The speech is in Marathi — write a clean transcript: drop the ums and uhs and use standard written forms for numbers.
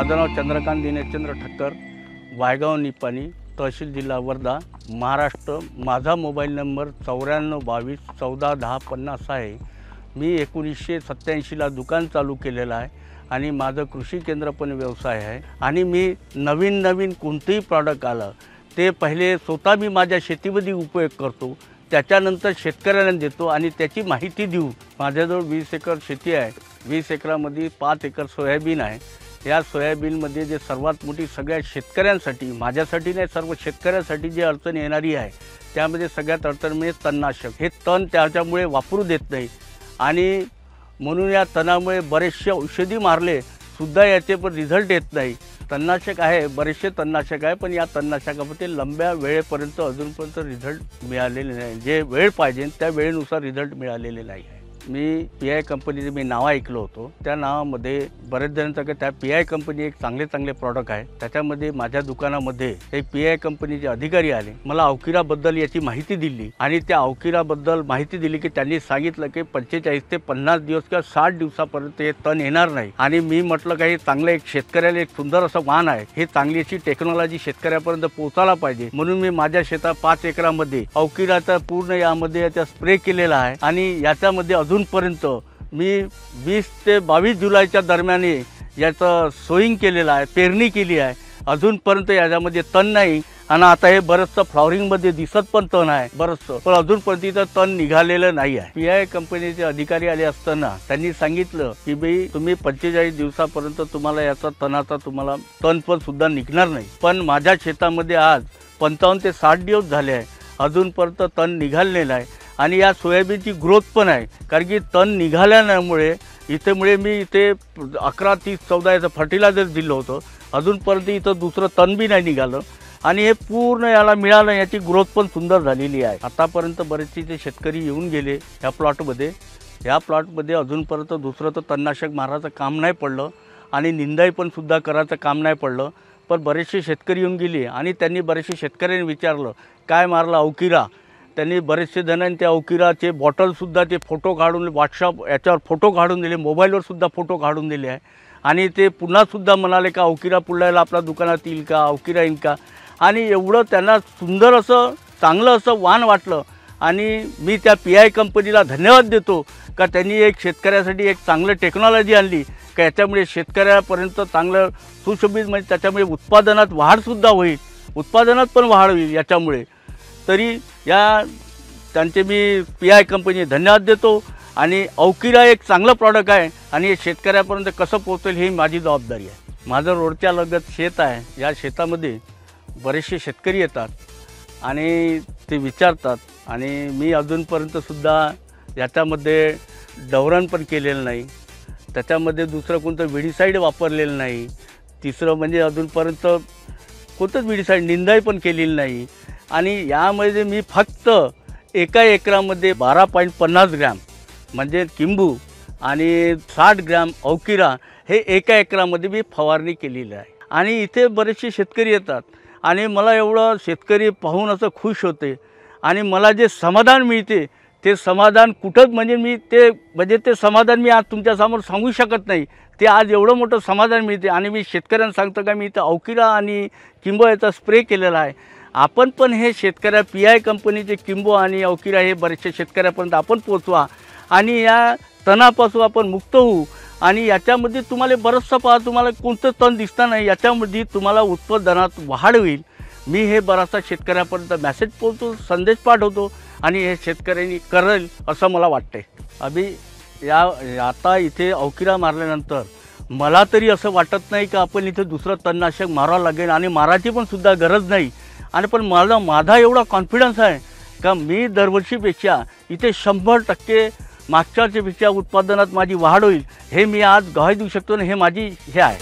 माझं नाव चंद्रकांत दिनेशचंद्र ठक्कर, वायगाव निपाणी, तहसील जिल्हा वर्धा, महाराष्ट्र। माझा मोबाईल नंबर 9422141050 आहे। मी 1987ला दुकान चालू केलेलं आहे आणि माझं कृषी केंद्र पण व्यवसाय आहे। आणि मी नवीन कोणतेही प्रॉडक्ट आलं ते पहिले स्वतः मी माझ्या शेतीमध्ये उपयोग करतो, त्याच्यानंतर शेतकऱ्यांना देतो आणि त्याची माहिती देऊ। माझ्याजवळ 20 एकर शेती आहे। 20 एकरामध्ये 5 एकर सोयाबीन आहे। या सोयाबीनमध्ये जे सर्वात मोठी सगळ्या शेतकऱ्यांसाठी, माझ्यासाठी नाही, सर्व शेतकऱ्यांसाठी जी अडचण येणारी आहे त्यामध्ये सगळ्यात अडचण म्हणजे तणनाशक। हे तण त्याच्यामुळे वापरू देत नाही आणि म्हणून या तणामुळे बरेचसे औषधी मारले सुद्धा याचे पण रिझल्ट येत नाही। तणनाशक आहे, बरेचसे तणनाशक आहे, पण या तणनाशकामध्ये लंब्या वेळेपर्यंत अजूनपर्यंत रिझल्ट मिळालेले नाही। जे वेळ पाहिजे त्या वेळेनुसार रिझल्ट मिळालेले नाही आहे। मी PI कंपनीचे मी नाव ऐकलं होतं, त्या नावामध्ये बरेच जणांचं की त्या PI कंपनी एक चांगले प्रॉडक्ट आहे। त्याच्यामध्ये माझ्या दुकानामध्ये एक PI कंपनीचे अधिकारी आले, मला अवकिराबद्दल याची माहिती दिली आणि त्या अवकिराबद्दल माहिती दिली की त्यांनी सांगितलं की 45 ते 50 दिवस किंवा 60 दिवसापर्यंत हे तण येणार नाही। आणि मी म्हटलं की हे चांगलं एक शेतकऱ्याला एक सुंदर असं वाण आहे, हे चांगली अशी टेक्नॉलॉजी शेतकऱ्यापर्यंत पोहोचायला पाहिजे म्हणून मी माझ्या शेतात 5 एकरामध्ये अवकिराचा पूर्ण यामध्ये याचा स्प्रे केलेला आहे। आणि याच्यामध्ये अजूनपर्यंत मी 20 ते 22 जुलैच्या दरम्यान याचं सोईंग केलेलं आहे, पेरणी केली आहे। अजूनपर्यंत याच्यामध्ये तण नाही आणि आता हे बरंचसं फ्लॉवरिंगमध्ये दिसत पण तण आहे बरंचसं, पण अजूनपर्यंत इथं तण निघालेलं नाही आहे। PI कंपनीचे अधिकारी आले असताना त्यांनी सांगितलं की बाई तुम्ही 45 दिवसापर्यंत तुम्हाला याचा तणाचा तुम्हाला तण पण सुद्धा निघणार नाही। पण माझ्या शेतामध्ये आज 55 ते 60 दिवस झाले आहे, अजूनपर्यंत तण निघालेलं आहे आणि या सोयाबीनची ग्रोथ पण आहे। कारण की तण निघाल्यामुळे मी इथे 11, 30, 14 याचं फर्टिलायझर दिलं होतं, अजूनपर्यंत इथं दुसरं तण बी नाही निघालं आणि हे पूर्ण याला मिळालं, याची ग्रोथ पण सुंदर झालेली आहे। आतापर्यंत बरेचसे शेतकरी येऊन गेले या प्लॉटमध्ये। या प्लॉटमध्ये अजूनपर्यंत दुसरं तर तणनाशक मारायचं काम नाही पडलं आणि निंदाई पण सुद्धा करायचं काम नाही पडलं, पण बरेचसे शेतकरी येऊन गेले आणि त्यांनी बरेचसे शेतकऱ्यांनी विचारलं काय मारलं अवकिरा। त्यांनी बरेचसे जणांनी त्या अवकिराचे बॉटलसुद्धा ते फोटो काढून व्हॉट्सअप याच्यावर फोटो काढून दिले, मोबाईलवर सुद्धा फोटो काढून दिले आहे आणि ते पुन्हासुद्धा म्हणाले का अवकिरा पुढल्याला आपल्या दुकानात येईल का, अवकिरा येईल का। आणि एवढं त्यांना सुंदर असं चांगलं असं वाण वाटलं आणि मी त्या PI कंपनीला धन्यवाद देतो का त्यांनी एक शेतकऱ्यासाठी एक चांगलं टेक्नॉलॉजी आणली का याच्यामुळे शेतकऱ्यापर्यंत चांगलं सुशोभित म्हणजे त्याच्यामुळे उत्पादनात वाढसुद्धा होईल, उत्पादनात पण वाढ होईल याच्यामुळे। तरी या त्यांचे मी PI कंपनी धन्यवाद देतो आणि अवकिरा एक चांगलं प्रॉडक्ट आहे आणि हे शेतकऱ्यापर्यंत कसं पोहोचेल ही माझी जबाबदारी आहे। माझं रोडच्या लगत शेत आहे, या शेतामध्ये बरेचसे शेतकरी येतात आणि ते विचारतात आणि मी अजूनपर्यंतसुद्धा याच्यामध्ये डवरण पण केलेलं नाही, त्याच्यामध्ये दुसरं कोणतं विडीसाईड वापरलेलं नाही, तिसरं म्हणजे अजूनपर्यंत कोणतंच विडीसाईड निंदाई पण केलेली नाही। आणि यामध्ये मी फक्त एका एकरामध्ये 12.50 ग्रॅम म्हणजे किंबू आणि 60 ग्रॅम अवकिरा हे एका एकरामध्ये मी फवारणी केलेली आहे। आणि इथे बरेचसे शेतकरी येतात आणि मला एवढं शेतकरी पाहून असं खुश होते आणि मला जे समाधान मिळते ते समाधान कुठंच म्हणजे ते समाधान मी आज तुमच्यासमोर सांगू शकत नाही। ते आज एवढं मोठं समाधान मिळते आणि मी शेतकऱ्यांना सांगतो का मी इथं अवकिरा आणि किंबो याचा स्प्रे केलेला आहे। आपण पण हे शेतकऱ्या PI कंपनीचे किंबो आणि अवकिरा हे बरेचसे शेतकऱ्यापर्यंत आपण पोचवा आणि या तणापासून आपण मुक्त होऊ। आणि याच्यामध्ये तुम्हाला बरंचसं पहा, तुम्हाला कोणतं तण दिसणार नाही, याच्यामध्ये तुम्हाला उत्पादनात वाढ होईल। मी हे बराचसा शेतकऱ्यापर्यंत मेसेज पोहोचतो, संदेश पाठवतो आणि हे शेतकऱ्यांनी करेल असं मला वाटते। आता इथे अवकिरा मारल्यानंतर मला तरी असं वाटत नाही का आपण इथे दुसरं तणनाशक मारावं लागेल आणि मारायची पण सुद्धा गरज नाही। आणि पण माझा एवढा कॉन्फिडन्स आहे का मी दरवर्षीपेक्षा इथे 100% मागच्या वर्षीपेक्षा उत्पादनात माझी वाढ होईल, हे मी आज ग्वाही देऊ शकतो आणि हे माझी हे आहे।